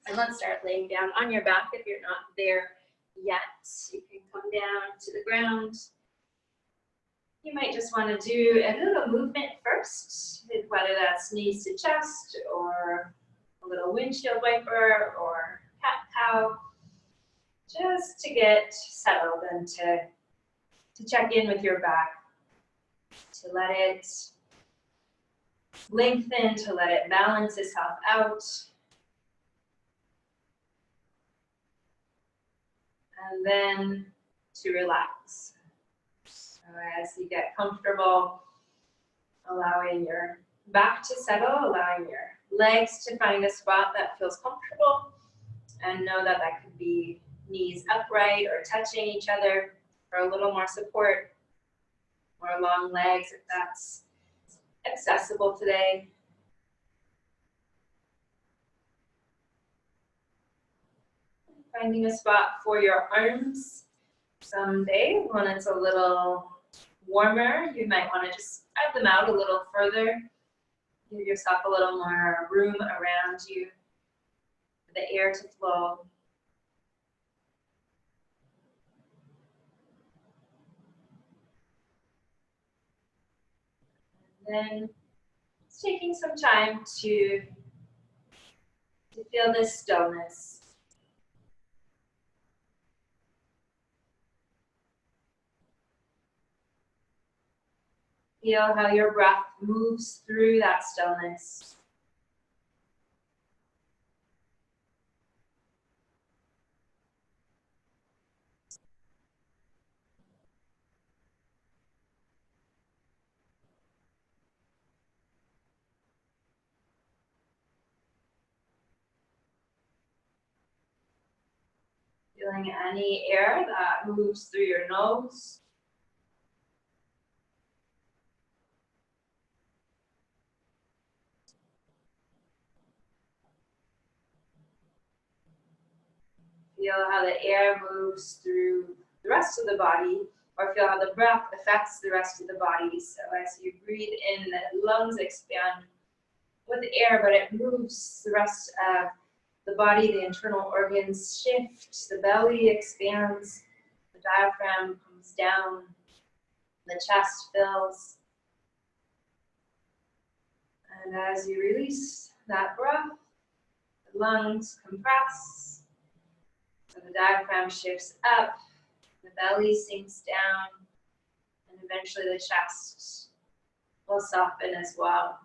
And let's start laying down on your back if you're not there yet. You can come down to the ground. You might just want to do a little movement first, whether that's knees to chest or a little windshield wiper or cat-cow, just to get settled and to check in with your back, to let it lengthen, to let it balance itself out. And then to relax. So as you get comfortable, allowing your back to settle, allowing your legs to find a spot that feels comfortable, and know that that could be knees upright or touching each other for a little more support, or long legs if that's accessible today. Finding a spot for your arms. Someday, when it's a little warmer, you might want to just spread them out a little further. Give yourself a little more room around you for the air to flow. And then it's taking some time to feel this stillness. Feel how your breath moves through that stillness. Feeling any air that moves through your nose. Feel how the air moves through the rest of the body, or feel how the breath affects the rest of the body. So as you breathe in, the lungs expand with air, but it moves the rest of the body, the internal organs shift, the belly expands, the diaphragm comes down, the chest fills. And as you release that breath, the lungs compress, so the diaphragm shifts up, the belly sinks down, and eventually the chest will soften as well.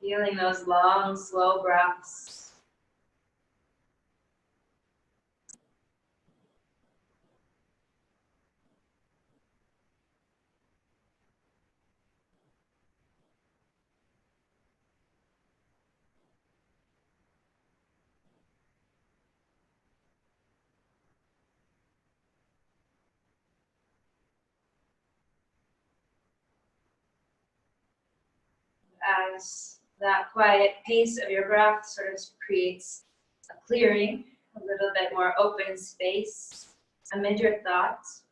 Feeling those long, slow breaths. As that quiet pace of your breath sort of creates a clearing, a little bit more open space amid your thoughts.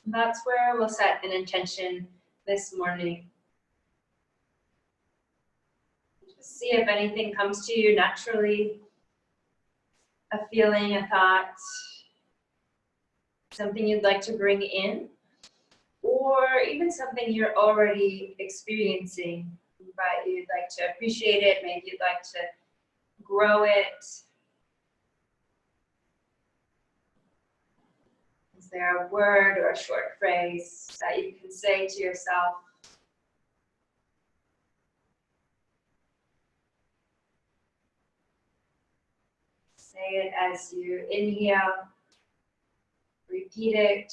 And that's where we'll set an intention this morning. Just see if anything comes to you naturally, a feeling, a thought, something you'd like to bring in, or even something you're already experiencing, but you'd like to appreciate it, maybe you'd like to grow it. Is there a word or a short phrase that you can say to yourself? Say it as you inhale. Repeat it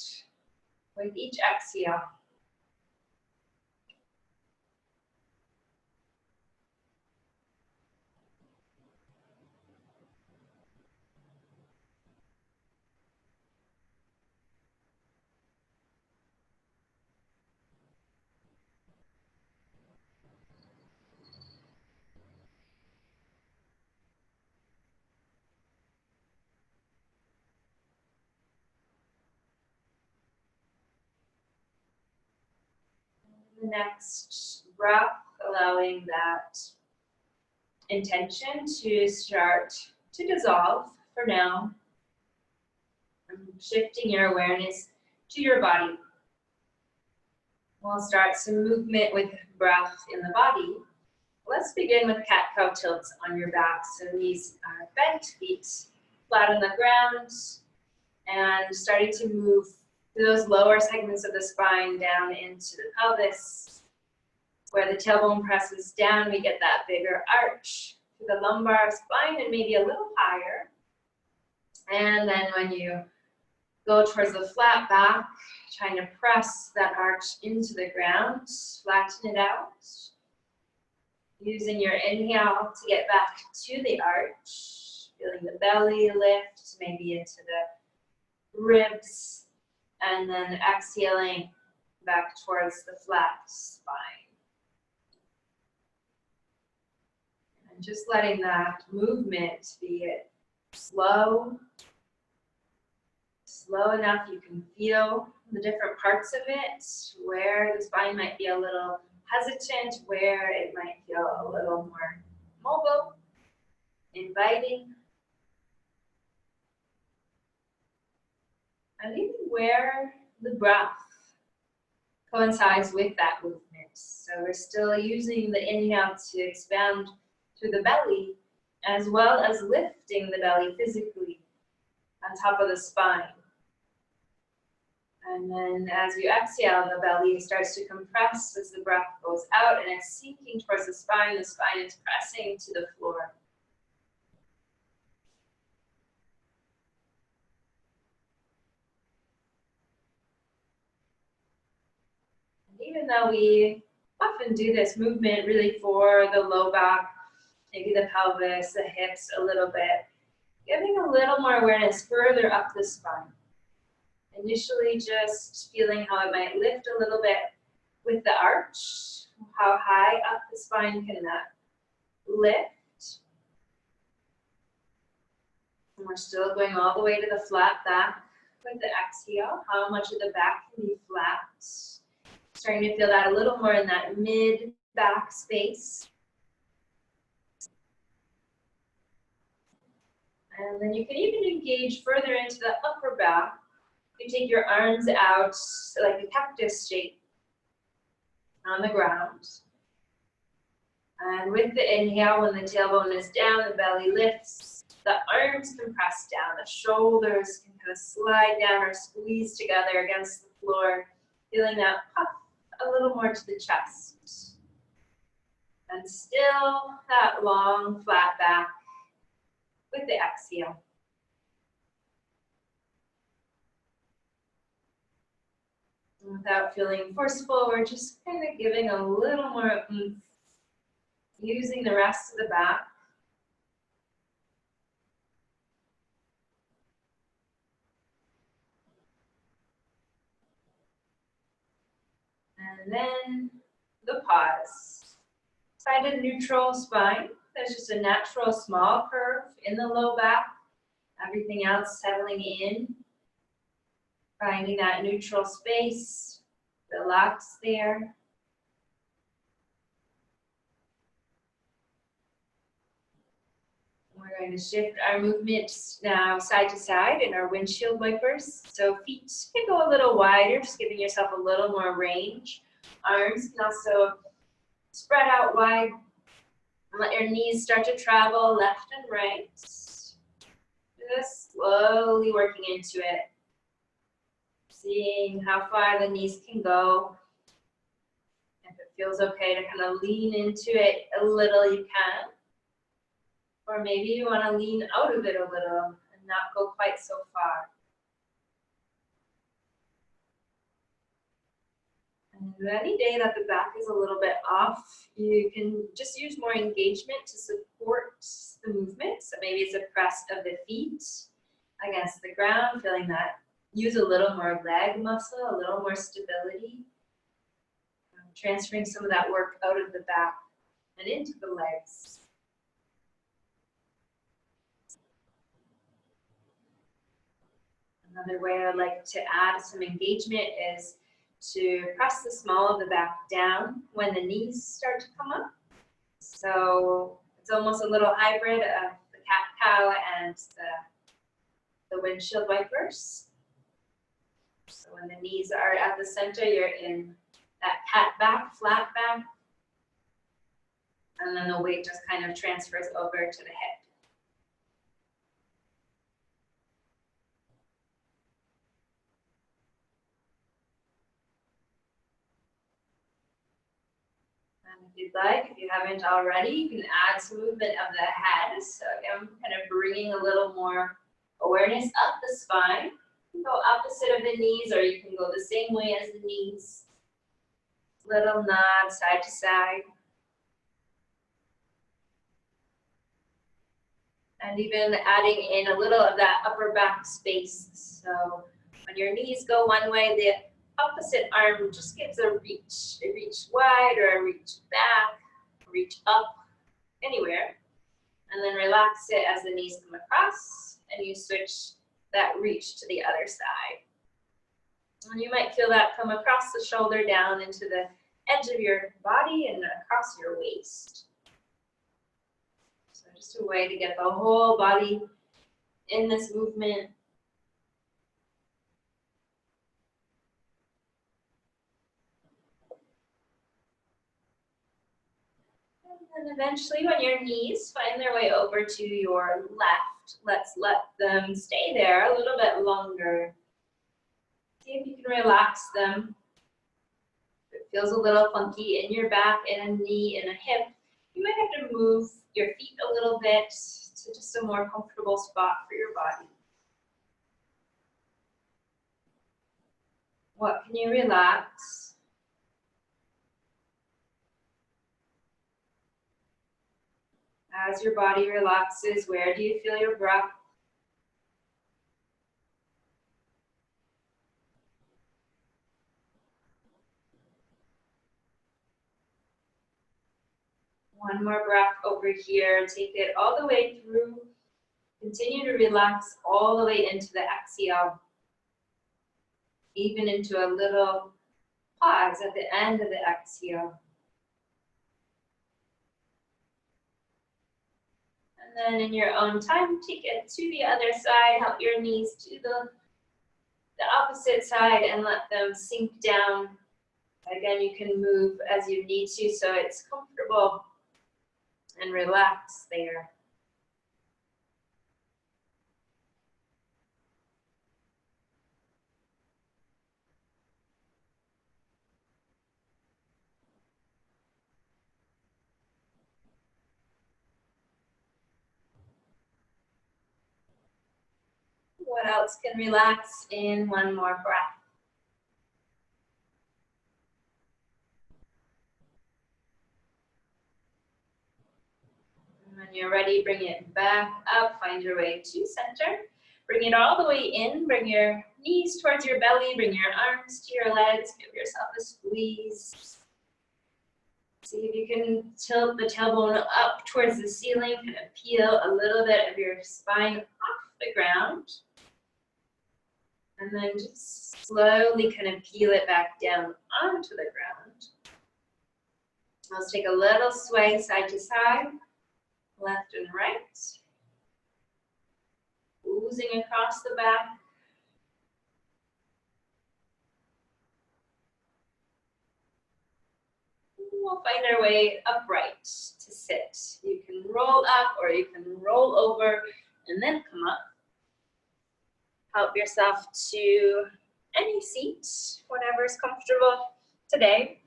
with each exhale. The next breath, allowing that intention to start to dissolve for now. Shifting your awareness to your body. We'll start some movement with breath in the body. Let's begin with cat-cow tilts on your back. So knees are bent, feet flat on the ground, and starting to move those lower segments of the spine down into the pelvis. Where the tailbone presses down, we get that bigger arch to the lumbar spine and maybe a little higher. And then when you go towards the flat back, trying to press that arch into the ground, flatten it out. Using your inhale to get back to the arch, feeling the belly lift, maybe into the ribs, and then exhaling back towards the flat spine. And just letting that movement be slow enough you can feel the different parts of it, where the spine might be a little hesitant, where it might feel a little more mobile, inviting. And even where the breath coincides with that movement. So we're still using the inhale to expand through the belly, as well as lifting the belly physically on top of the spine. And then as you exhale, the belly starts to compress as the breath goes out and it's sinking towards the spine is pressing to the floor. And even though we often do this movement really for the low back, maybe the pelvis, the hips a little bit, giving a little more awareness further up the spine. Initially just feeling how it might lift a little bit with the arch, how high up the spine can that lift. And we're still going all the way to the flat back with the exhale. How much of the back can be flat? Starting to feel that a little more in that mid-back space. And then you can even engage further into the upper back. You take your arms out like a cactus shape on the ground. And with the inhale, when the tailbone is down, the belly lifts, the arms can press down, the shoulders can kind of slide down or squeeze together against the floor, feeling that puff a little more to the chest. And still that long, flat back with the exhale. Without feeling forceful, we're just kind of giving a little more oomph, using the rest of the back. And then the pause. Sided neutral spine. There's just a natural small curve in the low back. Everything else settling in. Finding that neutral space. Relax there. We're going to shift our movement now side to side in our windshield wipers. So feet can go a little wider, just giving yourself a little more range. Arms can also spread out wide. And let your knees start to travel left and right. Just slowly working into it. Seeing how far the knees can go. If it feels okay to kind of lean into it a little, you can. Or maybe you want to lean out of it a little and not go quite so far. And any day that the back is a little bit off, you can just use more engagement to support the movement. So maybe it's a press of the feet against the ground, feeling that. Use a little more leg muscle, a little more stability. Transferring some of that work out of the back and into the legs. Another way I like to add some engagement is to press the small of the back down when the knees start to come up. So it's almost a little hybrid of the cat-cow and the windshield wipers. So when the knees are at the center, you're in that cat back, flat back. And then the weight just kind of transfers over to the hip. And if you'd like, if you haven't already, you can add some movement of the head. So again, kind of bringing a little more awareness up the spine. You can go opposite of the knees, or you can go the same way as the knees. Little nod side to side. And even adding in a little of that upper back space. So when your knees go one way, the opposite arm just gives a reach wide or a reach back, reach up, anywhere. And then relax it as the knees come across, and you switch that reach to the other side. And you might feel that come across the shoulder down into the edge of your body and across your waist. So just a way to get the whole body in this movement. And then eventually when your knees find their way over to your left, let's let them stay there a little bit longer. See if you can relax them. If it feels a little funky in your back, in a knee, in a hip, you might have to move your feet a little bit to just a more comfortable spot for your body. What can you relax? As your body relaxes, where do you feel your breath? One more breath over here. Take it all the way through. Continue to relax all the way into the exhale. Even into a little pause at the end of the exhale. And then in your own time, take it to the other side. Help your knees to the opposite side and let them sink down. Again, you can move as you need to so it's comfortable and relax there. What else can relax in one more breath? And when you're ready, bring it back up, find your way to center. Bring it all the way in, bring your knees towards your belly, bring your arms to your legs, give yourself a squeeze. See if you can tilt the tailbone up towards the ceiling, kind of peel a little bit of your spine off the ground. And then just slowly kind of peel it back down onto the ground. Let's take a little sway side to side, left and right. Oozing across the back. We'll find our way upright to sit. You can roll up or you can roll over and then come up. Help yourself to any seat, whatever's comfortable today.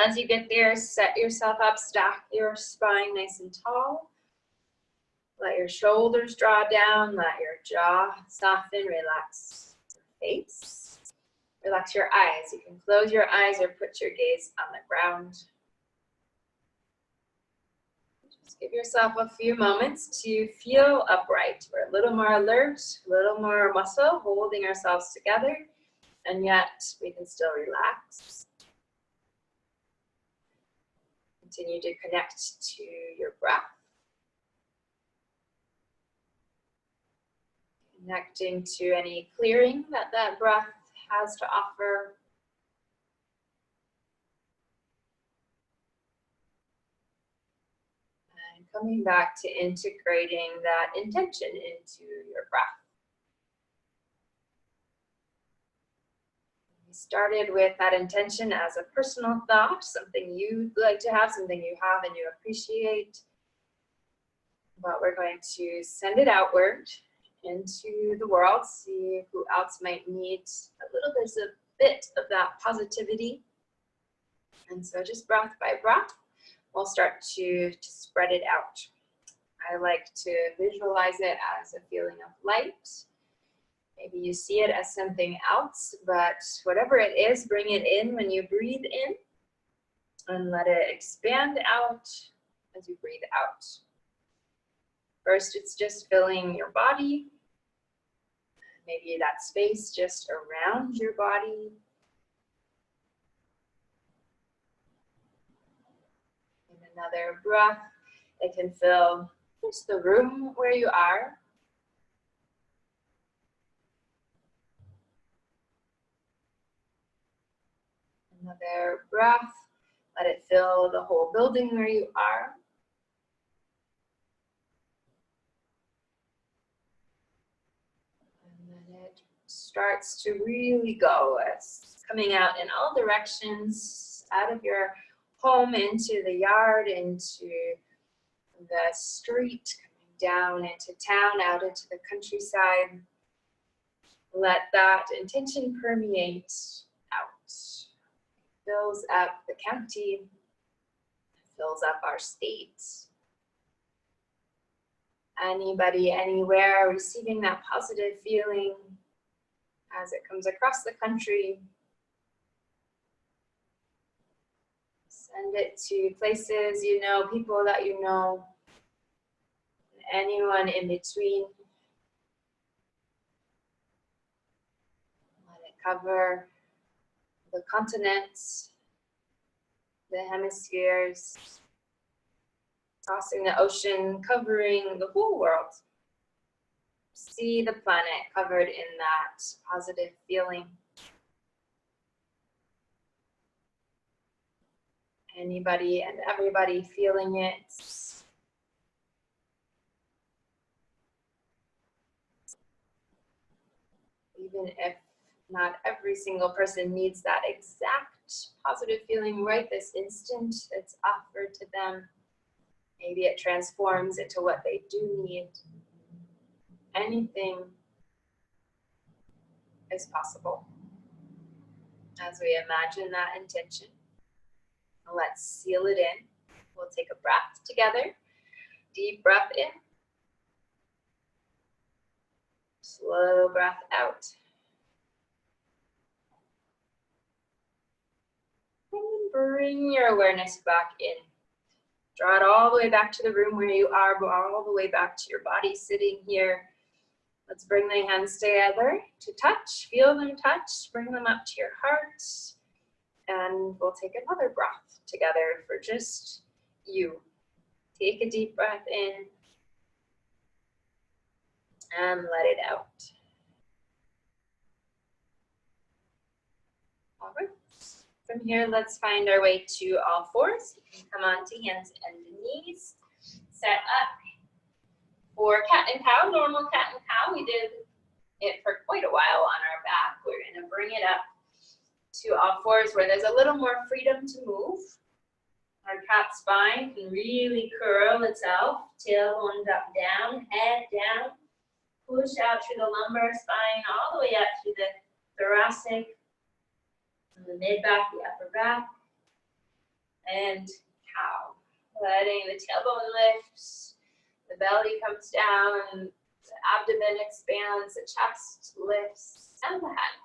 As you get there, set yourself up, stack your spine nice and tall. Let your shoulders draw down, let your jaw soften, relax your face. Relax your eyes. You can close your eyes or put your gaze on the ground. Just give yourself a few moments to feel upright. We're a little more alert, a little more muscle, holding ourselves together, and yet we can still relax. Continue to connect to your breath. Connecting to any clearing that breath has to offer. And coming back to integrating that intention into your breath. We started with that intention as a personal thought, something you'd like to have, something you have and you appreciate. But we're going to send it outward into the world, see who else might need a little bit of that positivity. And so just breath by breath, we'll start to spread it out. I like to visualize it as a feeling of light. Maybe you see it as something else, but whatever it is, bring it in when you breathe in and let it expand out as you breathe out. First, it's just filling your body, maybe that space just around your body. And another breath, it can fill just the room where you are. Another breath, let it fill the whole building where you are. Starts to really go. It's coming out in all directions, out of your home, into the yard, into the street, coming down into town, out into the countryside. Let that intention permeate out. Fills up the county, fills up our state. Anybody, anywhere, receiving that positive feeling as it comes across the country. Send it to places you know, people that you know, anyone in between. Let it cover the continents, the hemispheres, crossing the ocean, covering the whole world. See the planet covered in that positive feeling. Anybody and everybody feeling it. Even if not every single person needs that exact positive feeling right this instant, it's offered to them. Maybe it transforms into what they do need. Anything is possible as we imagine that intention. Let's seal it in. We'll take a breath together. Deep breath in. Slow breath out. And bring your awareness back in. Draw it all the way back to the room where you are, but all the way back to your body sitting here. Let's bring the hands together to touch. Feel them touch. Bring them up to your heart. And we'll take another breath together for just you. Take a deep breath in and let it out. All right. From here, let's find our way to all fours. You can come on to hands and knees. Set up for cat and cow, normal cat and cow. We did it for quite a while on our back. We're going to bring it up to all fours where there's a little more freedom to move. Our cat spine can really curl itself. Tailbone up, down, head down. Push out through the lumbar spine all the way up to the thoracic, and the mid-back, the upper back, and cow. Letting the tailbone lift, the belly comes down, the abdomen expands, the chest lifts, and the head.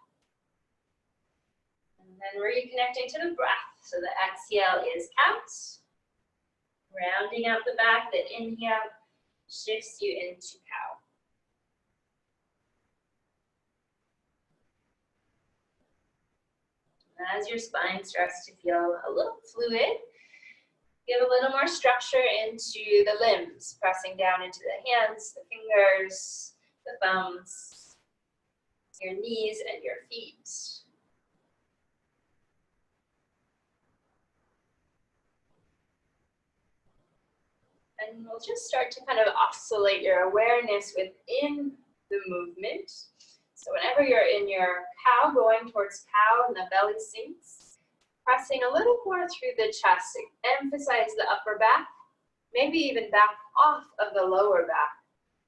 And then reconnecting to the breath. So the exhale is cat. Rounding out the back, the inhale shifts you into cow. And as your spine starts to feel a little fluid, give a little more structure into the limbs, pressing down into the hands, the fingers, the thumbs. your knees and your feet. And we'll just start to kind of oscillate your awareness within the movement. So whenever you're in your cow, going towards cow and the belly sinks, pressing a little more through the chest, emphasize the upper back, maybe even back off of the lower back.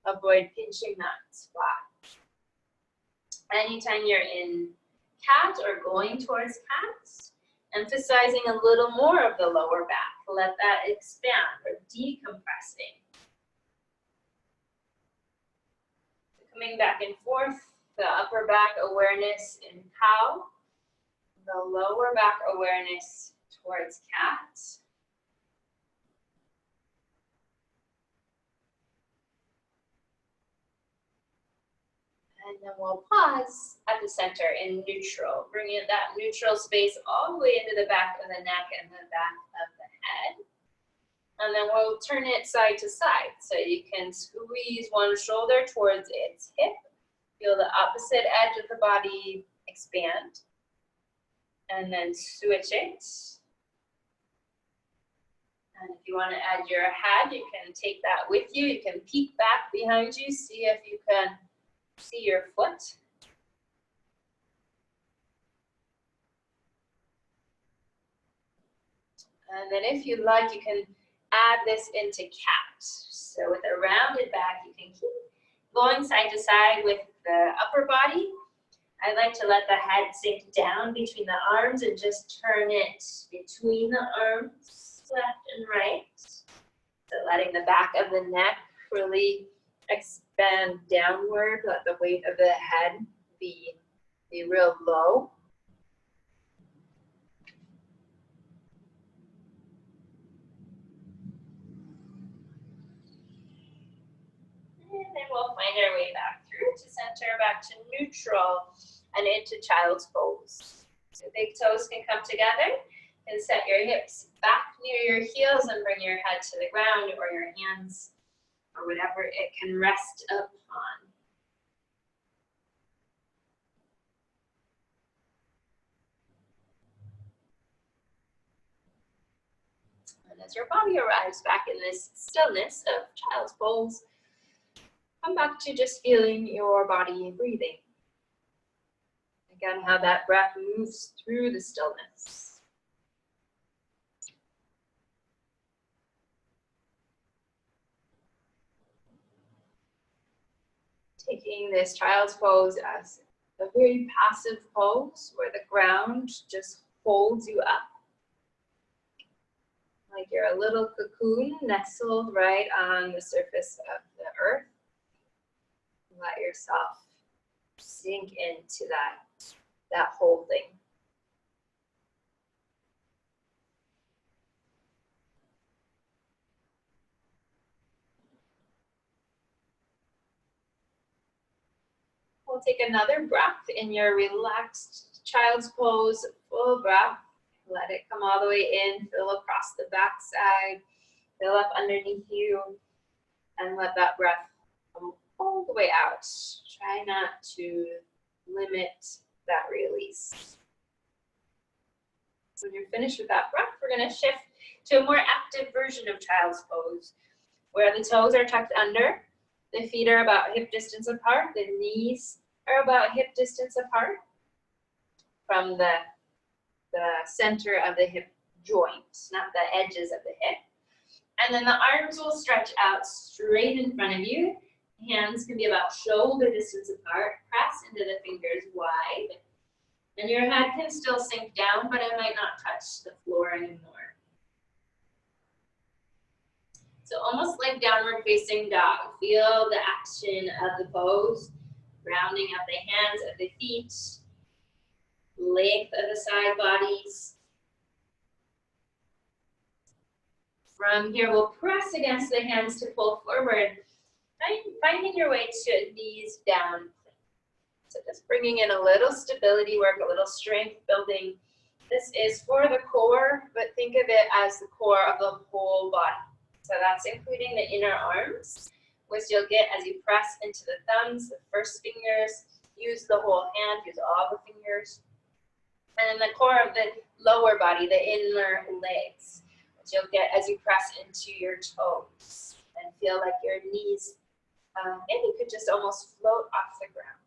Avoid pinching that spot. Anytime you're in cat or going towards cat, emphasizing a little more of the lower back. Let that expand or decompressing. Coming back and forth, the upper back awareness in cow, the lower back awareness towards cat. And then we'll pause at the center in neutral, bringing that neutral space all the way into the back of the neck and the back of the head. And then we'll turn it side to side. So you can squeeze one shoulder towards its hip. Feel the opposite edge of the body expand. And then switch it. And if you want to add your head, you can take that with you. You can peek back behind you, see if you can see your foot. And then if you like, you can add this into cat. So with a rounded back, you can keep going side to side with the upper body. I like to let the head sink down between the arms and just turn it between the arms, left and right. So letting the back of the neck really expand downward, let the weight of the head be real low. And then we'll find our way back through to center, back to neutral, and into child's pose. So big toes can come together and set your hips back near your heels and bring your head to the ground or your hands or whatever it can rest upon. And as your body arrives back in this stillness of child's pose, come back to just feeling your body breathing. Again, how that breath moves through the stillness. Taking this child's pose as a very passive pose where the ground just holds you up. Like you're a little cocoon nestled right on the surface of the earth. Let yourself sink into that holding. We'll take another breath in your relaxed child's pose, full breath. Let it come all the way in, fill across the backside, fill up underneath you, and let that breath come all the way out. Try not to limit that release. When you're finished with that breath, we're going to shift to a more active version of child's pose, where the toes are tucked under, the feet are about hip distance apart, the knees are about hip distance apart from the center of the hip joint, not the edges of the hip. And then the arms will stretch out straight in front of you. Hands can be about shoulder distance apart. Press into the fingers wide. And your head can still sink down, but it might not touch the floor anymore. So almost like downward facing dog. Feel the action of the pose. Rounding of the hands, of the feet. Length of the side bodies. From here, we'll press against the hands to pull forward, finding your way to knees down. So just bringing in a little stability work, a little strength building. This is for the core, but think of it as the core of the whole body. So that's including the inner arms, which you'll get as you press into the thumbs, the first fingers. use the whole hand, use all the fingers. And then the core of the lower body, the inner legs, which you'll get as you press into your toes and feel like your knees maybe could just almost float off the ground.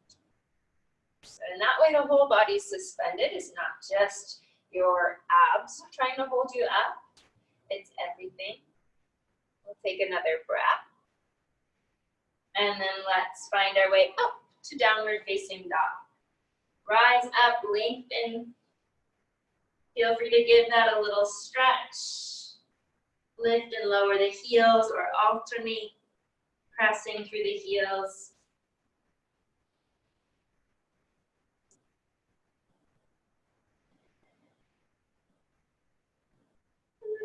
So in that way, the whole body is suspended. It's not just your abs trying to hold you up. It's everything. We'll take another breath. And then let's find our way up to downward facing dog. Rise up, lengthen. Feel free to give that a little stretch. Lift and lower the heels or alternate pressing through the heels.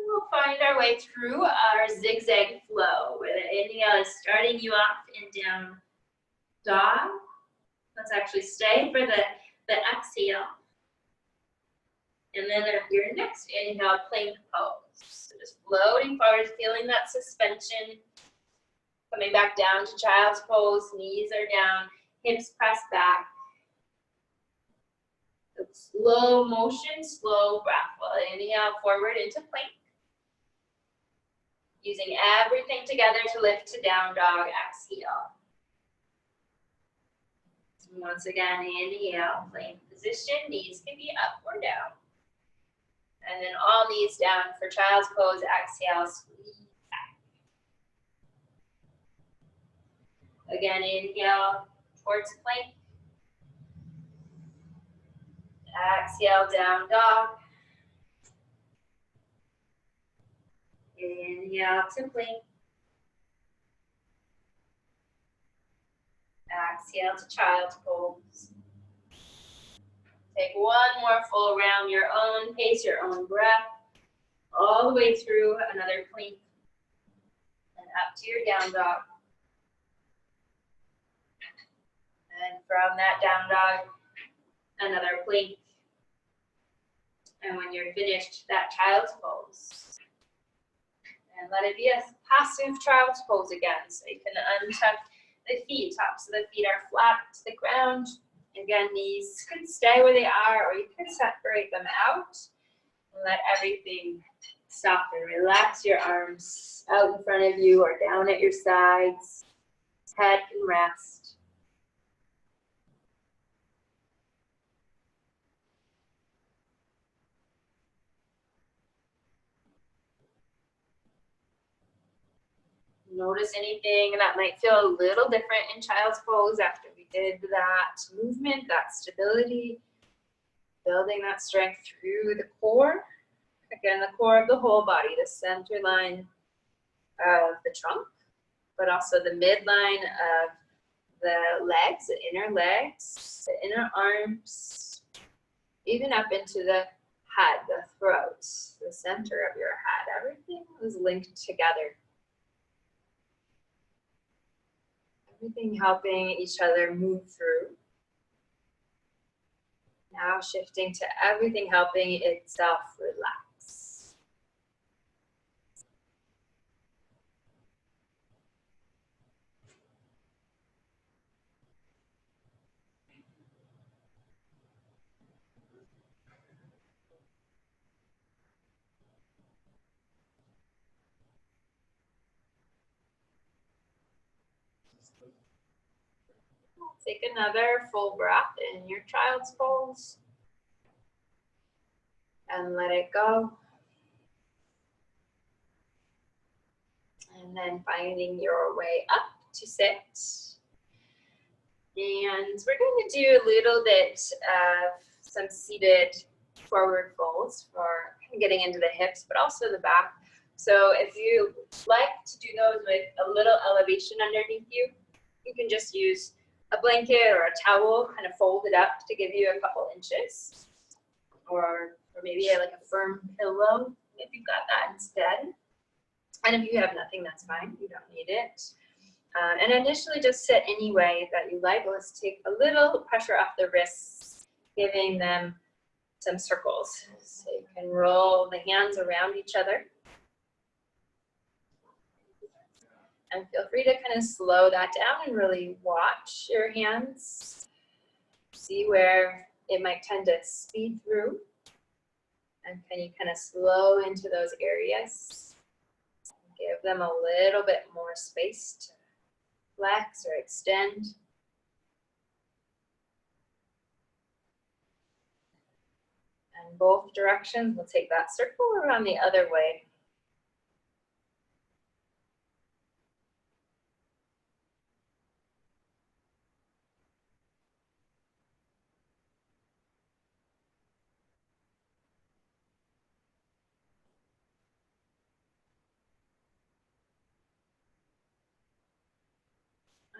We'll find our way through our zigzag flow, where the inhale is starting you off in down dog. Let's actually stay for the exhale. And then at your next inhale, plank pose. So just floating forward, feeling that suspension. Coming back down to child's pose, knees are down, hips press back. So slow motion, slow breath. We'll inhale forward into plank. Using everything together to lift to down dog, exhale. So once again, inhale, plank position, knees can be up or down. And then all knees down for child's pose, exhale, squeeze back. Again, inhale towards plank. Exhale, down dog. Inhale to plank. Exhale to child's pose. Take one more full round, your own pace, your own breath, all the way through another plank and up to your down dog. And from that down dog, another plank. And when you're finished, that child's pose. And let it be a passive child's pose again. So you can untuck the feet, tops of the feet are flat to the ground. Again, knees could stay where they are, or you could separate them out and let everything soften. Relax your arms out in front of you or down at your sides. Head can rest. Notice anything that might feel a little different in child's pose after we did that movement, that stability, building that strength through the core. Again, the core of the whole body, the center line of the trunk, but also the midline of the legs, the inner legs, the inner arms, even up into the head, the throat, the center of your head. Everything is linked together. Everything helping each other move through. Now shifting to everything helping itself relax. Take another full breath in your child's pose and let it go. And then finding your way up to sit. And we're going to do a little bit of some seated forward folds for getting into the hips, but also the back. So if you like to do those with a little elevation underneath you, you can just use a blanket or a towel, kind of fold it up to give you a couple inches, or maybe like a firm pillow if you've got that instead. And if you have nothing, that's fine. You don't need it. And initially, just sit any way that you like. Let's take a little pressure off the wrists, giving them some circles. So you can roll the hands around each other. And feel free to kind of slow that down and really watch your hands. See where it might tend to speed through, and can you kind of slow into those areas? Give them a little bit more space to flex or extend. And both directions, we'll take that circle around the other way.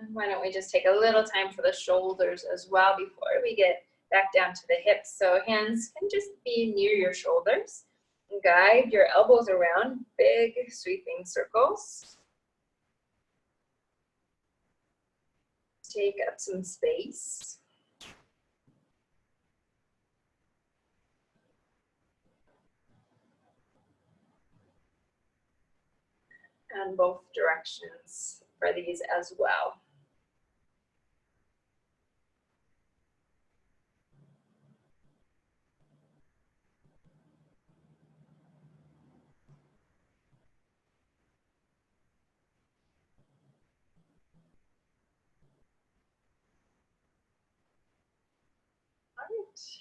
And why don't we just take a little time for the shoulders as well before we get back down to the hips. So hands can just be near your shoulders. And guide your elbows around, big sweeping circles. Take up some space. And both directions for these as well.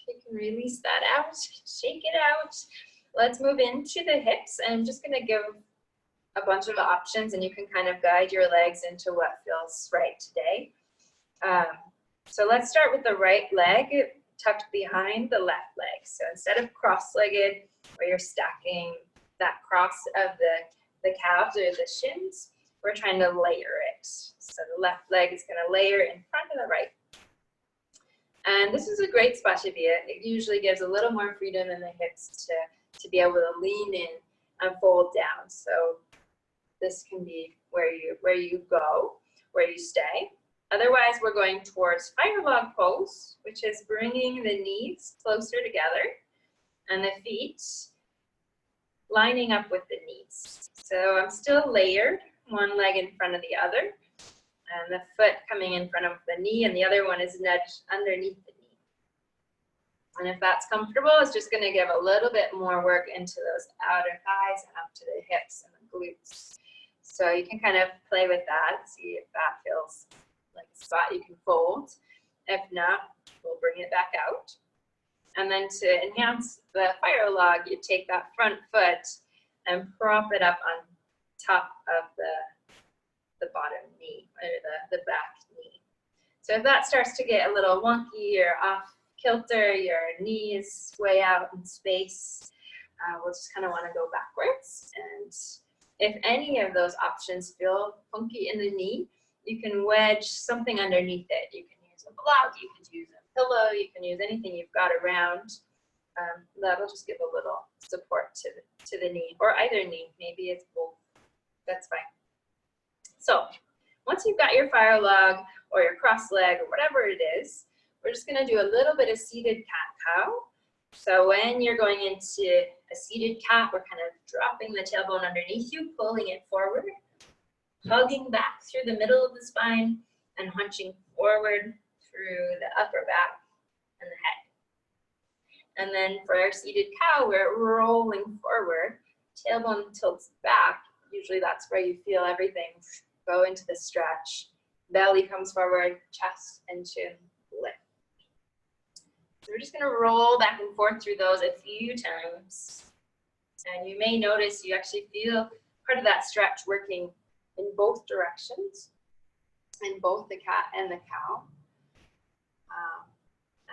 You can release that out, shake it out. Let's move into the hips. I'm just going to give a bunch of options, and you can kind of guide your legs into what feels right today. So let's start with the right leg tucked behind the left leg. So instead of cross-legged, where you're stacking that cross of the calves or the shins, we're trying to layer it. So the left leg is going to layer in front of the right. And this is a great spot to be at. It usually gives a little more freedom in the hips to be able to lean in and fold down. So this can be where you go, where you stay. Otherwise, we're going towards fire log pose, which is bringing the knees closer together and the feet lining up with the knees. So I'm still layered, one leg in front of the other, and the foot coming in front of the knee, and the other one is nudged underneath the knee. And if that's comfortable, it's just going to give a little bit more work into those outer thighs and up to the hips and the glutes. So you can kind of play with that, see if that feels like a spot you can fold. If not, we'll bring it back out. And then to enhance the fire log, you take that front foot and prop it up on top of the bottom knee, or the back knee. So if that starts to get a little wonky or off kilter, your knees way out in space, we'll just kind of want to go backwards. And if any of those options feel funky in the knee, you can wedge something underneath it. You can use a block, you can use a pillow, you can use anything you've got around. That'll just give a little support to the knee, or either knee. Maybe it's both. That's fine. So once you've got your fire log or your cross leg or whatever it is, we're just going to do a little bit of seated cat-cow. So when you're going into a seated cat, we're kind of dropping the tailbone underneath you, pulling it forward, hugging back through the middle of the spine, and hunching forward through the upper back and the head. And then for our seated cow, we're rolling forward, tailbone tilts back. Usually that's where you feel everything go into the stretch. Belly comes forward, chest and chin lift. So we're just going to roll back and forth through those a few times. And you may notice you actually feel part of that stretch working in both directions, in both the cat and the cow.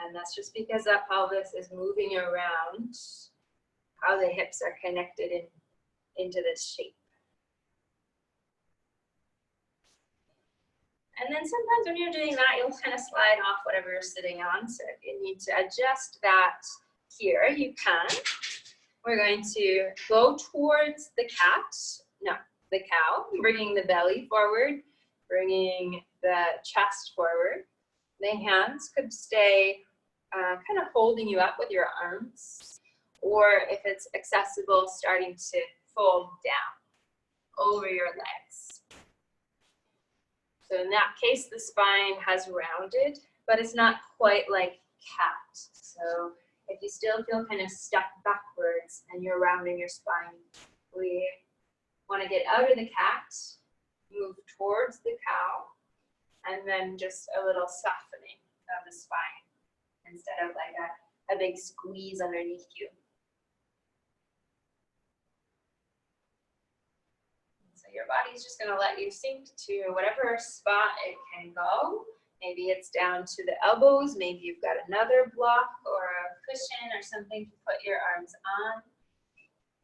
And that's just because that pelvis is moving around, how the hips are connected into this shape. And then sometimes when you're doing that, you'll kind of slide off whatever you're sitting on. So if you need to adjust that here, you can. We're going to go towards the cow, bringing the belly forward, bringing the chest forward. The hands could stay kind of holding you up with your arms, or if it's accessible, starting to fold down over your legs. So in that case, the spine has rounded, but it's not quite like cat. So if you still feel kind of stuck backwards and you're rounding your spine, we want to get out of the cat, move towards the cow, and then just a little softening of the spine instead of like a big squeeze underneath you. So your body's just going to let you sink to whatever spot it can go. Maybe it's down to the elbows. Maybe you've got another block or a cushion or something to put your arms on.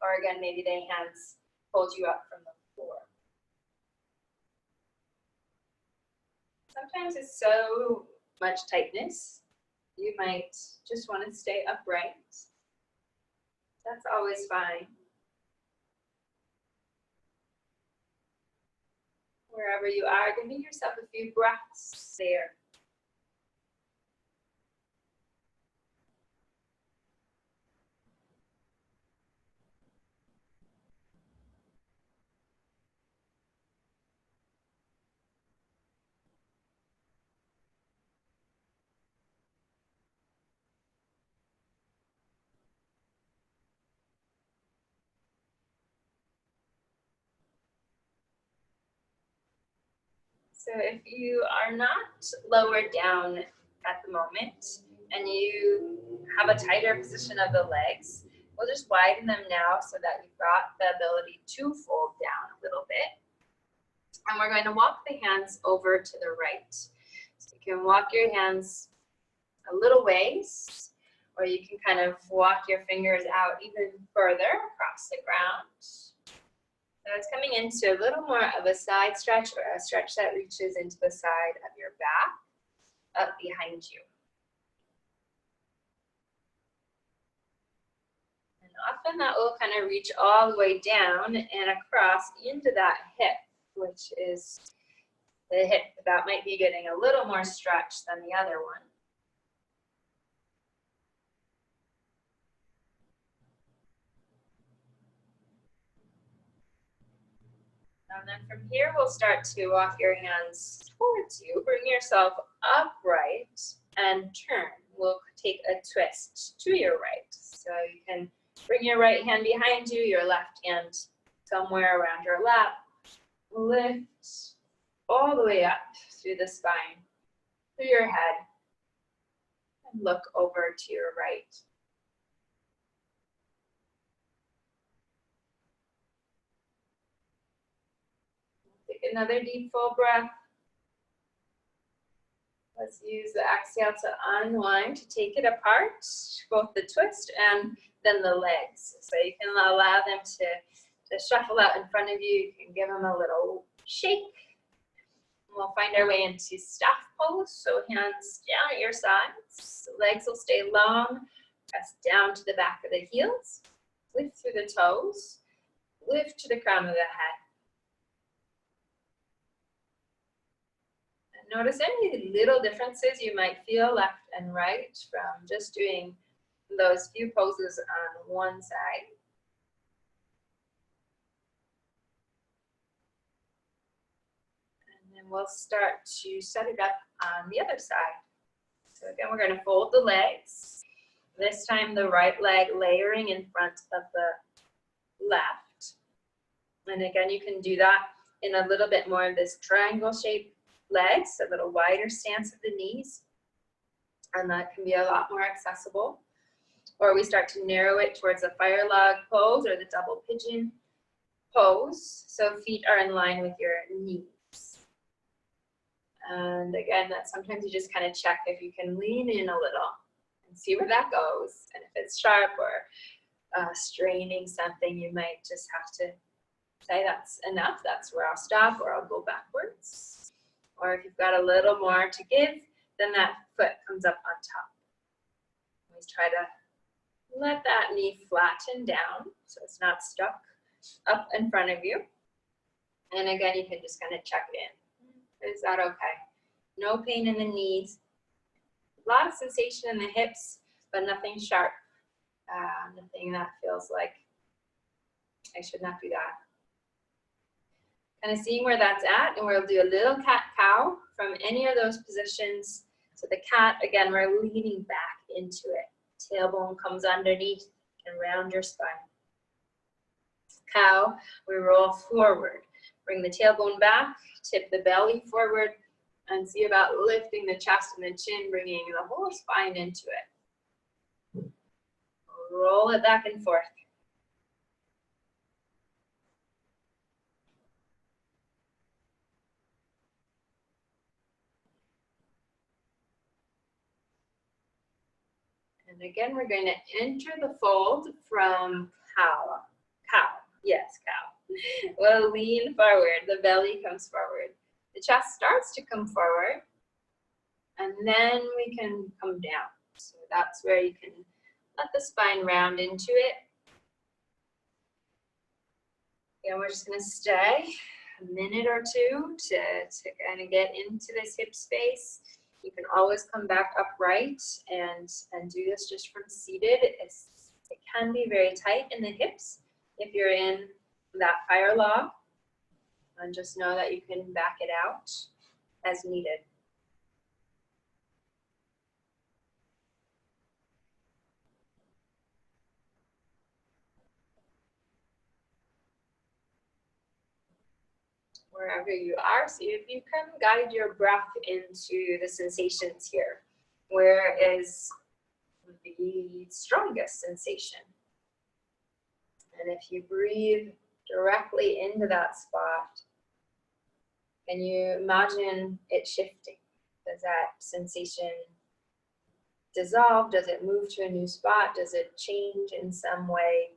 Or again, maybe the hands hold you up from the floor. Sometimes it's so much tightness, you might just want to stay upright. That's always fine. Wherever you are, giving yourself a few breaths there. So if you are not lowered down at the moment and you have a tighter position of the legs, we'll just widen them now so that you've got the ability to fold down a little bit. And we're going to walk the hands over to the right. So you can walk your hands a little ways, or you can kind of walk your fingers out even further across the ground. So it's coming into a little more of a side stretch, or a stretch that reaches into the side of your back, up behind you. And often that will kind of reach all the way down and across into that hip, which is the hip that might be getting a little more stretch than the other one. And then from here, we'll start to walk your hands towards you. Bring yourself upright and turn. We'll take a twist to your right. So you can bring your right hand behind you, your left hand somewhere around your lap. Lift all the way up through the spine, through your head, and look over to your right. Take another deep full breath. Let's use the exhale to unwind, to take it apart, both the twist and then the legs. So you can allow them to shuffle out in front of you. You can give them a little shake. We'll find our way into staff pose. So hands down at your sides. The legs will stay long. Press down to the back of the heels. Lift through the toes. Lift to the crown of the head. Notice any little differences you might feel left and right from just doing those few poses on one side. And then we'll start to set it up on the other side. So again, we're going to fold the legs. This time the right leg layering in front of the left. And again, you can do that in a little bit more of this triangle shape legs, a little wider stance of the knees, and that can be a lot more accessible. Or we start to narrow it towards the fire log pose or the double pigeon pose, so feet are in line with your knees. And again, that sometimes you just kind of check if you can lean in a little and see where that goes. And if it's sharp or straining something, you might just have to say that's enough, that's where I'll stop, or I'll go backwards. Or if you've got a little more to give, then that foot comes up on top. Always try to let that knee flatten down so it's not stuck up in front of you. And again, you can just kind of check it in. Is that okay? No pain in the knees. A lot of sensation in the hips, but nothing sharp. Nothing that feels like I should not do that. Kind of seeing where that's at, and we'll do a little cat-cow from any of those positions. So the cat, again, we're leaning back into it. Tailbone comes underneath and round your spine. Cow, we roll forward. Bring the tailbone back, tip the belly forward, and see about lifting the chest and the chin, bringing the whole spine into it. Roll it back and forth. And again, we're going to enter the fold from cow. Cow, yes, cow. We'll lean forward, the belly comes forward. The chest starts to come forward, and then we can come down. So that's where you can let the spine round into it. And we're just gonna stay a minute or two to kind of get into this hip space. You can always come back upright and do this just from seated. It can be very tight in the hips if you're in that fire log. And just know that you can back it out as needed. Wherever you are, see if you can guide your breath into the sensations here. Where is the strongest sensation? And if you breathe directly into that spot, can you imagine it shifting? Does that sensation dissolve? Does it move to a new spot? Does it change in some way?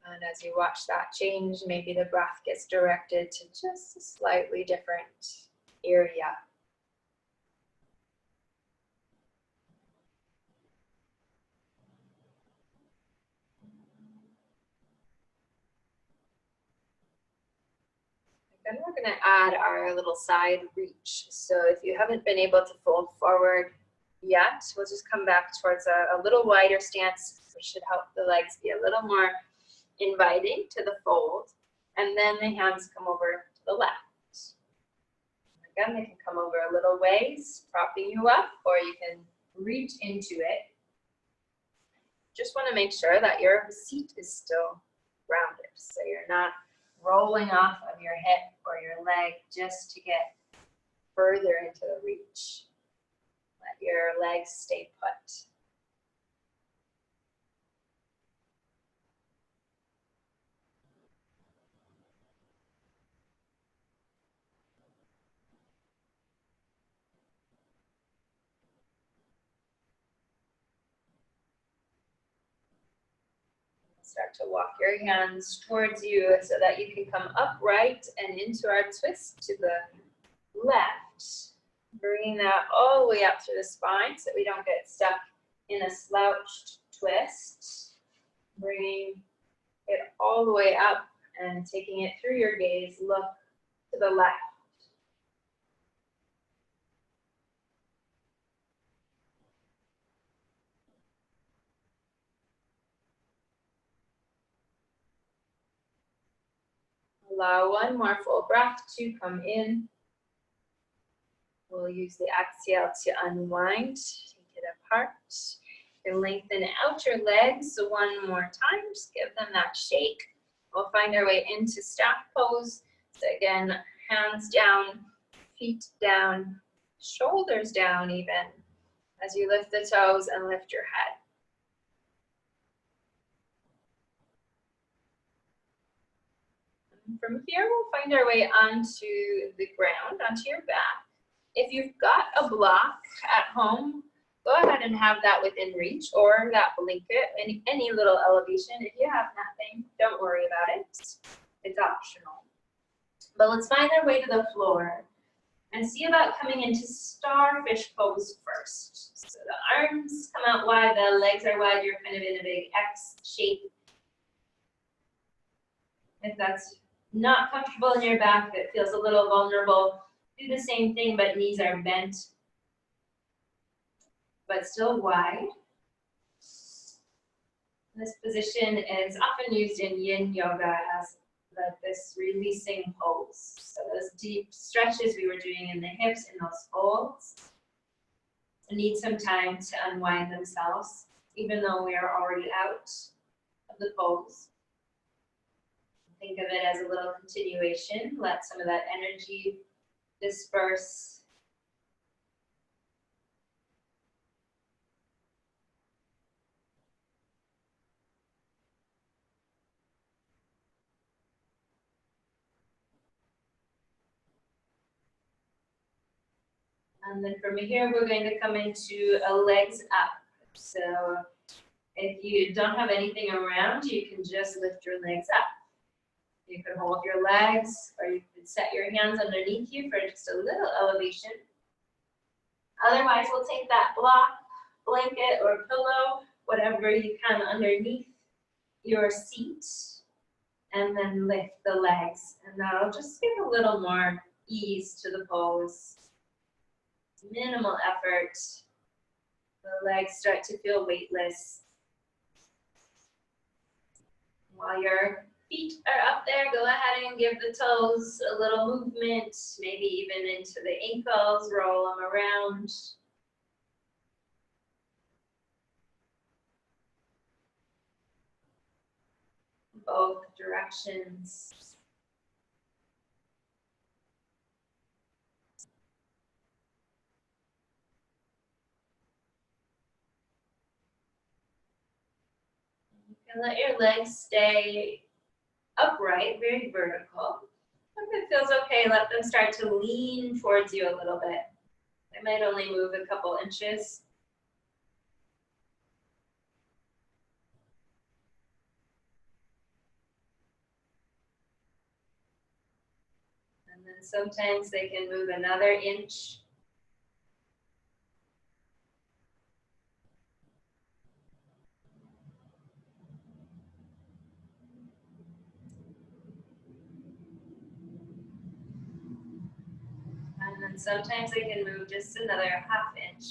And as you watch that change, maybe the breath gets directed to just a slightly different area. Then we're going to add our little side reach. So if you haven't been able to fold forward yet, we'll just come back towards a little wider stance, which should help the legs be a little more inviting to the fold. And then the hands come over to the left. Again, they can come over a little ways, propping you up, or you can reach into it. Just want to make sure that your seat is still grounded, so you're not rolling off of your hip or your leg just to get further into the reach. Let your legs stay put. Start to walk your hands towards you so that you can come upright and into our twist to the left. Bringing that all the way up through the spine so that we don't get stuck in a slouched twist. Bringing it all the way up and taking it through your gaze, look to the left. Allow one more full breath to come in. We'll use the exhale to unwind, take it apart. And lengthen out your legs one more time. Just give them that shake. We'll find our way into staff pose. So again, hands down, feet down, shoulders down even, as you lift the toes and lift your head. From here, we'll find our way onto the ground, onto your back. If you've got a block at home, go ahead and have that within reach, or that blanket, any little elevation. If you have nothing, don't worry about it. It's optional. But let's find our way to the floor and see about coming into starfish pose first. So the arms come out wide, the legs are wide, you're kind of in a big X shape. If that's not comfortable in your back, if it feels a little vulnerable, do the same thing, but knees are bent, but still wide. This position is often used in yin yoga as like this releasing pose. So those deep stretches we were doing in the hips in those folds need some time to unwind themselves, even though we are already out of the pose. Think of it as a little continuation. Let some of that energy disperse. And then from here, we're going to come into a legs up. So if you don't have anything around, you can just lift your legs up. You could hold your legs, or you could set your hands underneath you for just a little elevation. Otherwise, we'll take that block, blanket, or pillow, whatever you can underneath your seat, and then lift the legs. And that'll just give a little more ease to the pose. Minimal effort. The legs start to feel weightless. While your feet are up there, go ahead and give the toes a little movement, maybe even into the ankles, roll them around. Both directions. You can let your legs stay upright, very vertical. If it feels okay, let them start to lean towards you a little bit. They might only move a couple inches. And then sometimes they can move another inch. And then sometimes they can move just another half inch.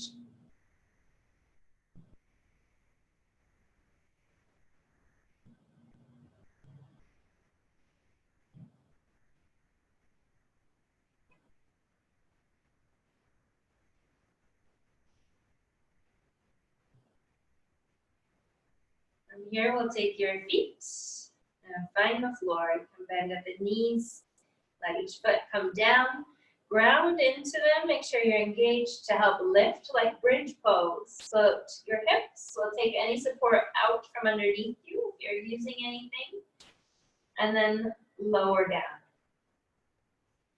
From here, we'll take your feet and find the floor. You can bend at the knees, let each foot come down, ground into them, make sure you're engaged to help lift like bridge pose. Float your hips, we'll take any support out from underneath you if you're using anything, and then lower down.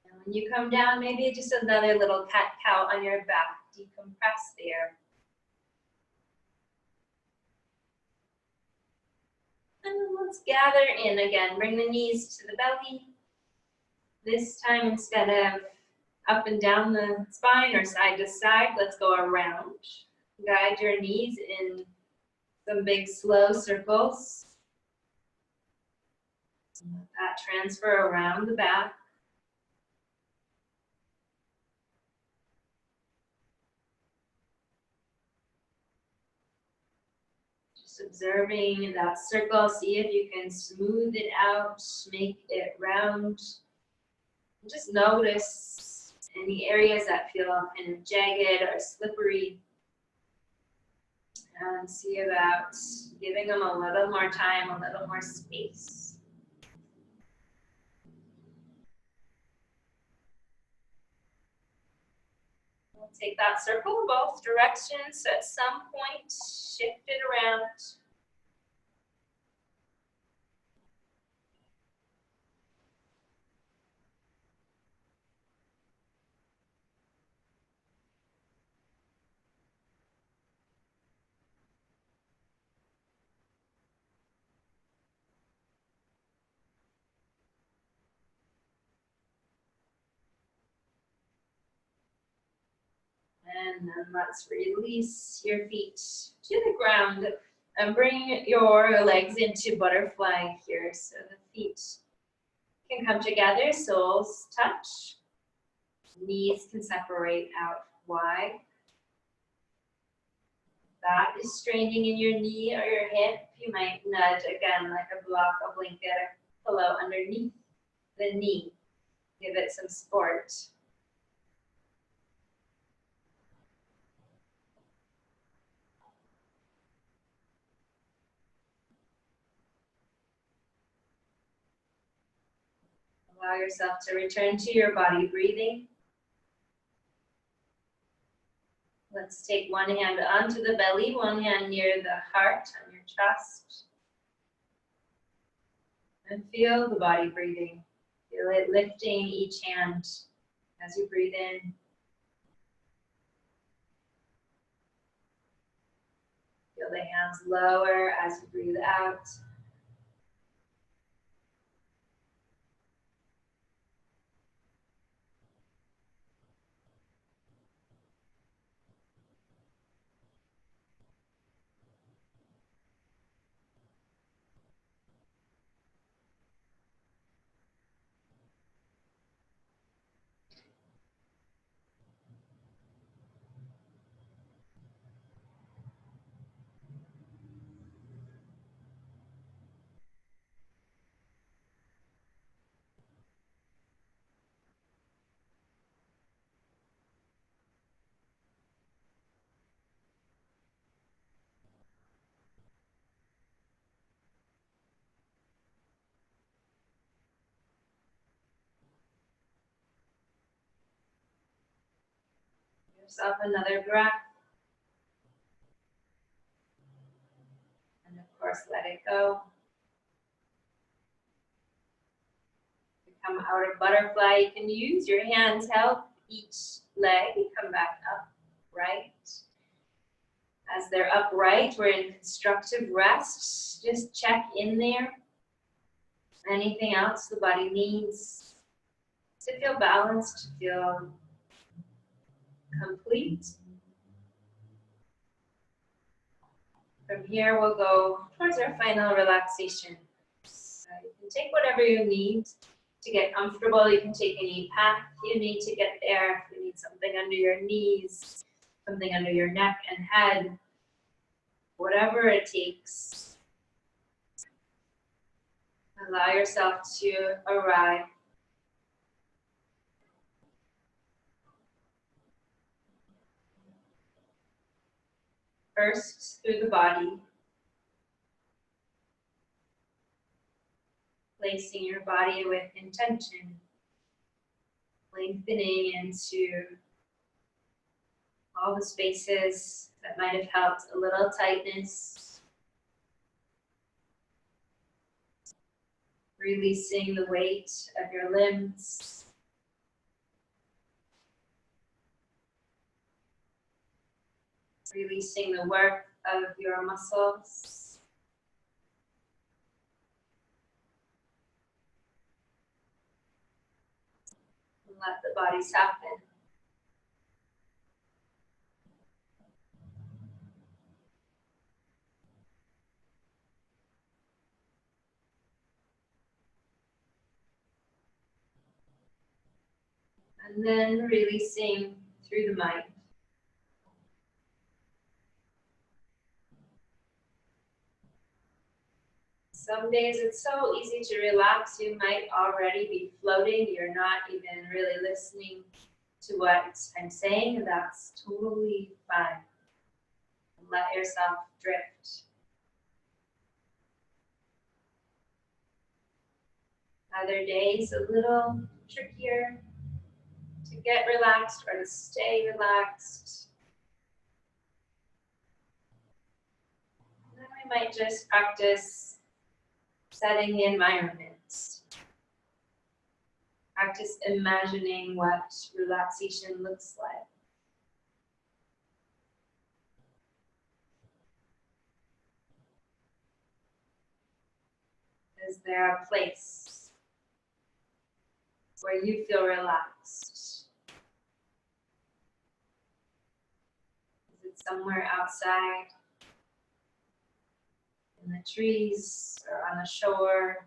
And when you come down, maybe just another little cat-cow on your back, decompress there. And then let's gather in again. Bring the knees to the belly. This time, instead of up and down the spine or side to side, let's go around. Guide your knees in some big slow circles. Let that transfer around the back. Just observing that circle, see if you can smooth it out, make it round. Just notice any areas that feel kind of jagged or slippery. And see about giving them a little more time, a little more space. We'll take that circle in both directions. So at some point, shift it around. And then let's release your feet to the ground and bring your legs into butterfly here. So the feet can come together, soles touch, knees can separate out wide. That is straining in your knee or your hip. You might nudge again like a block, a blanket, pillow underneath the knee. Give it some support. Allow yourself to return to your body breathing. Let's take one hand onto the belly, one hand near the heart on your chest. And feel the body breathing. Feel it lifting each hand as you breathe in. Feel the hands lower as you breathe out. Give yourself another breath. And of course, let it go. Come out of butterfly. You can use your hands, help each leg come back upright. As they're upright, we're in constructive rest. Just check in there. Anything else the body needs to feel balanced, to feel complete. From here, we'll go towards our final relaxation. You can take whatever you need to get comfortable. You can take any path you need to get there. If you need something under your knees, something under your neck and head, whatever it takes. Allow yourself to arrive. First, through the body. Placing your body with intention. Lengthening into all the spaces that might have felt a little tightness. Releasing the weight of your limbs. Releasing the work of your muscles. And let the body soften. And then releasing through the mind. Some days it's so easy to relax, you might already be floating, you're not even really listening to what I'm saying, and that's totally fine. Let yourself drift. Other days a little trickier to get relaxed or to stay relaxed. And then we might just practice setting the environment. Practice imagining what relaxation looks like. Is there a place where you feel relaxed? Is it somewhere outside? In the trees or on the shore?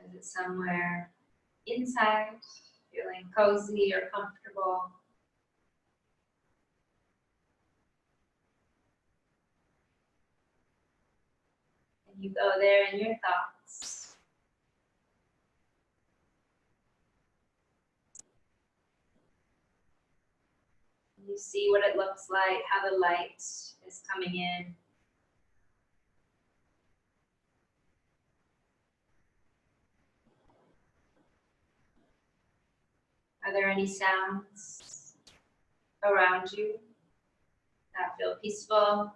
Is it somewhere inside, feeling cozy or comfortable? You go there in your thoughts. You see what it looks like, how the light is coming in. Are there any sounds around you that feel peaceful?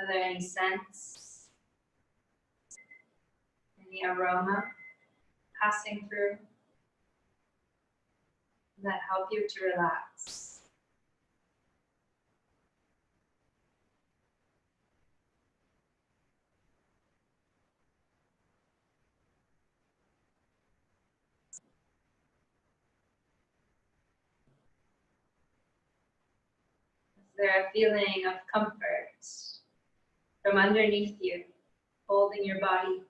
Are there any scents, any aroma passing through that help you to relax? Is there a feeling of comfort from underneath you, holding your body?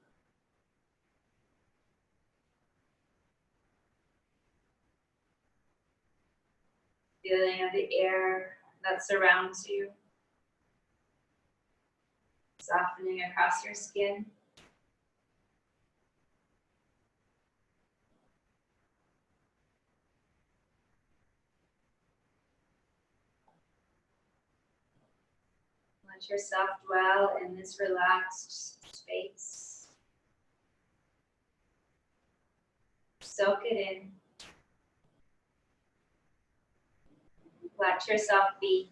Feeling of the air that surrounds you, softening across your skin. Let yourself dwell in this relaxed space. Soak it in. Let yourself be.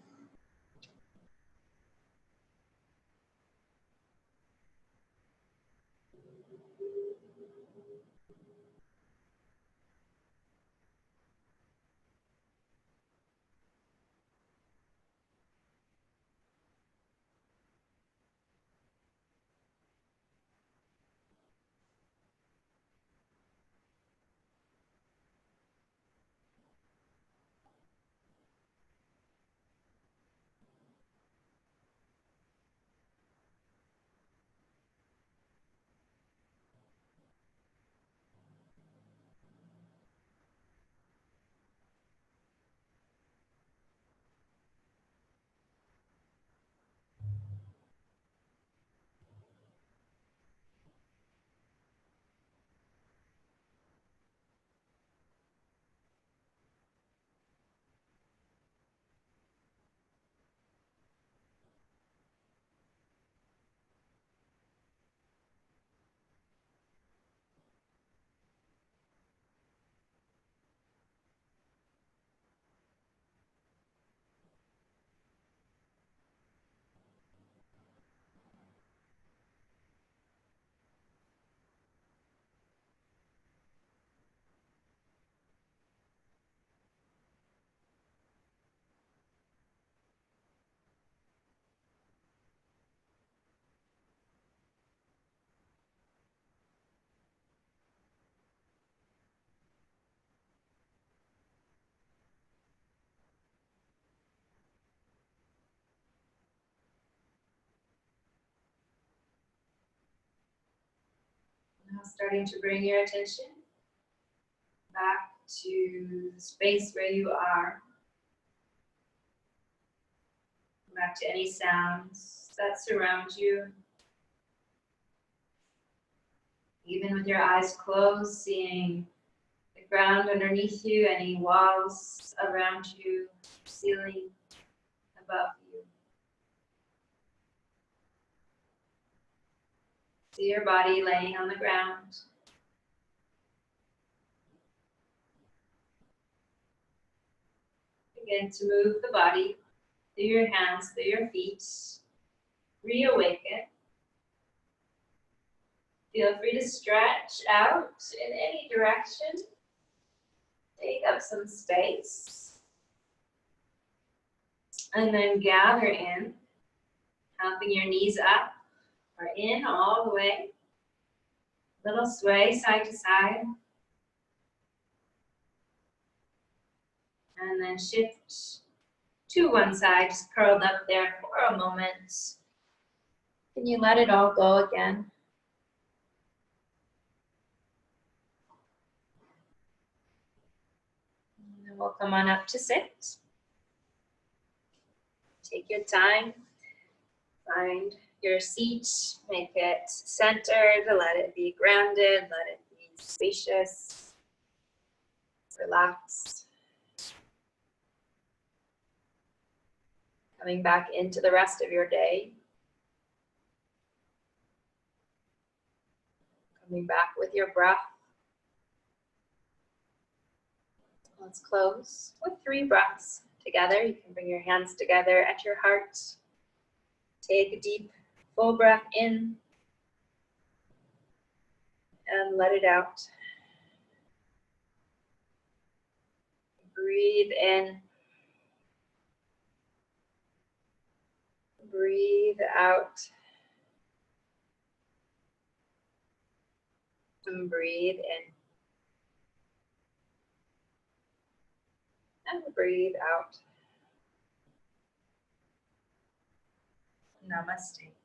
Now starting to bring your attention back to the space where you are. Back to any sounds that surround you. Even with your eyes closed, seeing the ground underneath you, any walls around you, ceiling above you. See your body laying on the ground. Begin to move the body through your hands, through your feet. Reawaken. Feel free to stretch out in any direction. Take up some space. And then gather in, helping your knees up or in all the way. Little sway side to side. And then shift to one side, just curled up there for a moment. Can you let it all go again? We'll come on up to sit. Take your time. Find your seat. Make it centered. Let it be grounded. Let it be spacious. Relax. Coming back into the rest of your day. Coming back with your breath. Let's close with 3 breaths together. You can bring your hands together at your heart. Take a deep, full breath in and let it out. Breathe in. Breathe out. And breathe in. And breathe out. Namaste.